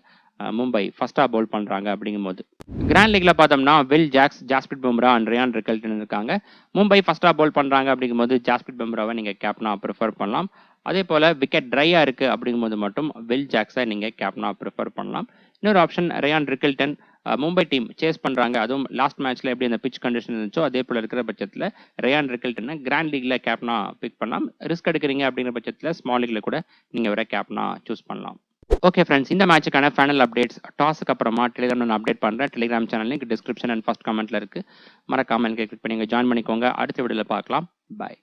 மும்பை ஃபர்ஸ்டா பவுல் பண்றாங்க அப்படிங்கும்போது. கிராண்ட் லீக்ல பார்த்தோம்னா Will Jacks, Jasprit Bumrah and Ryan Rickelton இருக்காங்க. மும்பை ஃபர்ஸ்டா பவுல் பண்றாங்க அப்படிங்கும்போது ஜாஸ்பிரிட் பும்ராவை நீங்க கேப்டனா ப்ரிஃபர் பண்ணலாம். அதே போல விக்கெட் ட்ரையா இருக்கு அப்படிங்கும்போது மட்டும் வில் ஜாக்ஸை நீங்க கேப்டனா ப்ரிஃபர் பண்ணலாம். இன்னொரு option Ryan Rickelton. Mumbai team chase பண்றாங்க. அதுவும் லாஸ்ட் மேட்ச்ல எப்படி அந்த பிட்ச் கண்டிஷன் இருந்துச்சோ அதே போல இருக்கிற பட்சத்துல ரயான் ரிக்கல்டனை கிராண்ட் லீக்ல கேப்டனா பிக் பண்ணலாம். ரிஸ்க் எடுக்கிறீங்க அப்படிங்கிற பட்சத்துல ஸ்மால் லீக்ல கூட நீங்க வர கேப்டனா சூஸ் பண்ணலாம். ஓகே ஃப்ரெண்ட்ஸ், இந்த மேட்சுக்கான ஃபைனல் அப்டேட்ஸ் டாஸுக்கு அப்புறமா டெலிகிராம் நான் அப்டேட் பண்ணுறேன். Telegram channel link description and first கமெண்ட்ல இருக்கு. மறக்காம எனக்கு கிளிக் பண்ணி ஜாயின் பண்ணிக்கோங்க. அடுத்த வீடியோவில் பார்க்கலாம். பாய்.